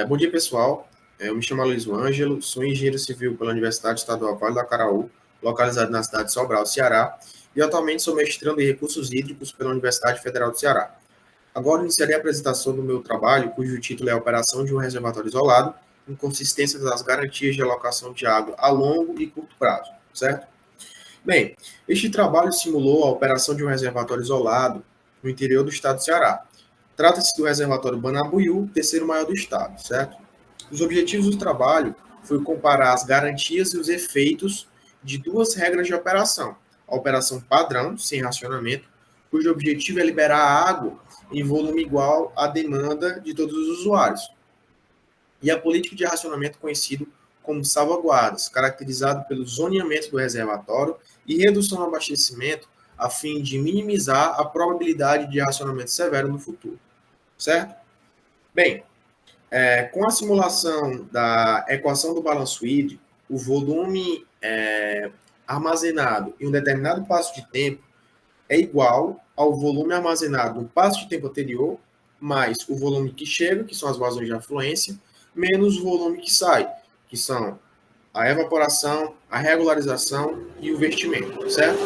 Bom dia, pessoal. Eu me chamo Luiz Ângelo, sou engenheiro civil pela Universidade Estadual Vale do Acaraú, localizado na cidade de Sobral, Ceará, e atualmente sou mestrando em recursos hídricos pela Universidade Federal do Ceará. Agora iniciarei a apresentação do meu trabalho, cujo título é Operação de um reservatório isolado, com consistência das garantias de alocação de água a longo e curto prazo, certo? Bem, este trabalho simulou a operação de um reservatório isolado no interior do estado do Ceará. Trata-se do reservatório Banabuiú, terceiro maior do estado, certo? Os objetivos do trabalho foi comparar as garantias e os efeitos de duas regras de operação. A operação padrão, sem racionamento, cujo objetivo é liberar água em volume igual à demanda de todos os usuários. E a política de racionamento conhecido como salvaguardas, caracterizado pelo zoneamento do reservatório e redução do abastecimento a fim de minimizar a probabilidade de racionamento severo no futuro, certo? Bem, com a simulação da equação do balanço hídrico, o volume armazenado em um determinado passo de tempo é igual ao volume armazenado no passo de tempo anterior, mais o volume que chega, que são as vazões de afluência, menos o volume que sai, que são a evaporação, a regularização e o vertimento, certo?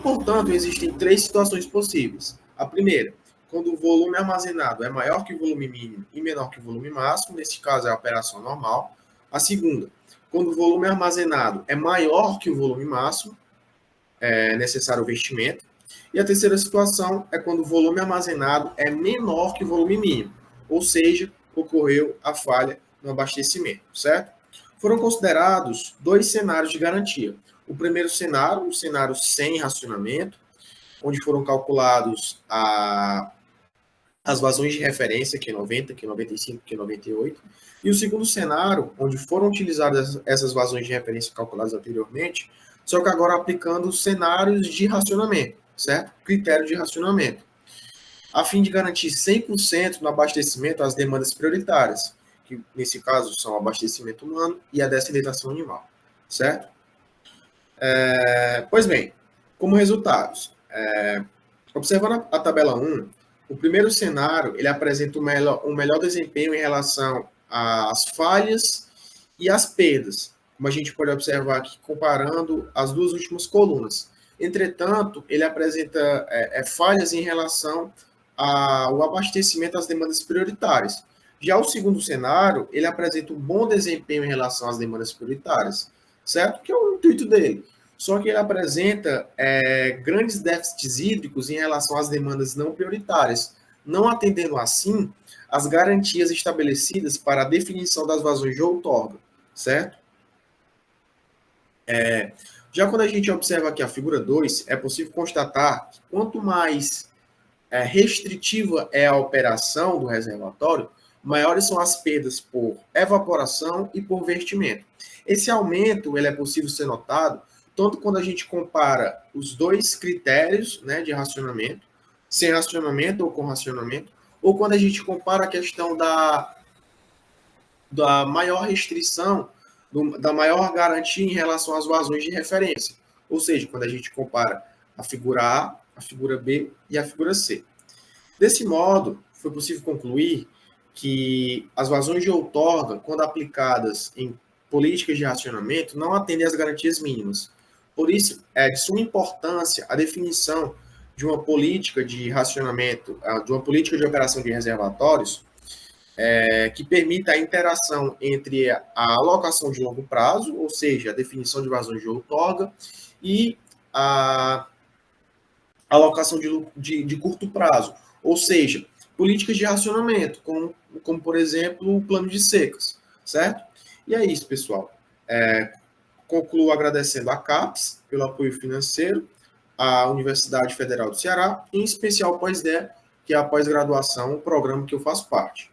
Portanto, existem três situações possíveis. A primeira, quando o volume armazenado é maior que o volume mínimo e menor que o volume máximo, nesse caso é a operação normal. A segunda, quando o volume armazenado é maior que o volume máximo, é necessário o vestimento. E a terceira situação é quando o volume armazenado é menor que o volume mínimo, ou seja, ocorreu a falha no abastecimento, certo? Foram considerados dois cenários de garantia. O primeiro cenário, um cenário sem racionamento, onde foram calculados as vazões de referência, Q90, Q95, Q98. E o segundo cenário, onde foram utilizadas essas vazões de referência calculadas anteriormente, só que agora aplicando cenários de racionamento, certo? Critério de racionamento, a fim de garantir 100% no abastecimento às demandas prioritárias, que nesse caso são o abastecimento humano e a dessedentação animal, certo? Pois bem, como resultados, observando a tabela 1, o primeiro cenário ele apresenta um melhor desempenho em relação às falhas e às perdas, como a gente pode observar aqui comparando as duas últimas colunas. Entretanto, ele apresenta falhas em relação ao abastecimento às demandas prioritárias. Já o segundo cenário, ele apresenta um bom desempenho em relação às demandas prioritárias, certo? Que é o intuito dele. Só que ele apresenta grandes déficits hídricos em relação às demandas não prioritárias, não atendendo assim as garantias estabelecidas para a definição das vazões de outorga, certo? Já quando a gente observa aqui a figura 2, é possível constatar que quanto mais restritiva é a operação do reservatório, maiores são as perdas por evaporação e por vertimento. Esse aumento ele é possível ser notado tanto quando a gente compara os dois critérios, né, de racionamento, sem racionamento ou com racionamento, ou quando a gente compara a questão da maior restrição, da maior garantia em relação às vazões de referência. Ou seja, quando a gente compara a figura A, a figura B e a figura C. Desse modo, foi possível concluir que as vazões de outorga, quando aplicadas em políticas de racionamento, não atendem às garantias mínimas. Por isso, é de suma importância a definição de uma política de racionamento, de uma política de operação de reservatórios, que permita a interação entre a alocação de longo prazo, ou seja, a definição de vazões de outorga, e a alocação de curto prazo, ou seja, políticas de racionamento, como por exemplo, o plano de secas, certo? E é isso, pessoal. Concluo agradecendo a CAPES pelo apoio financeiro, a Universidade Federal do Ceará, em especial o Pós-DE, que é a pós-graduação, o programa que eu faço parte.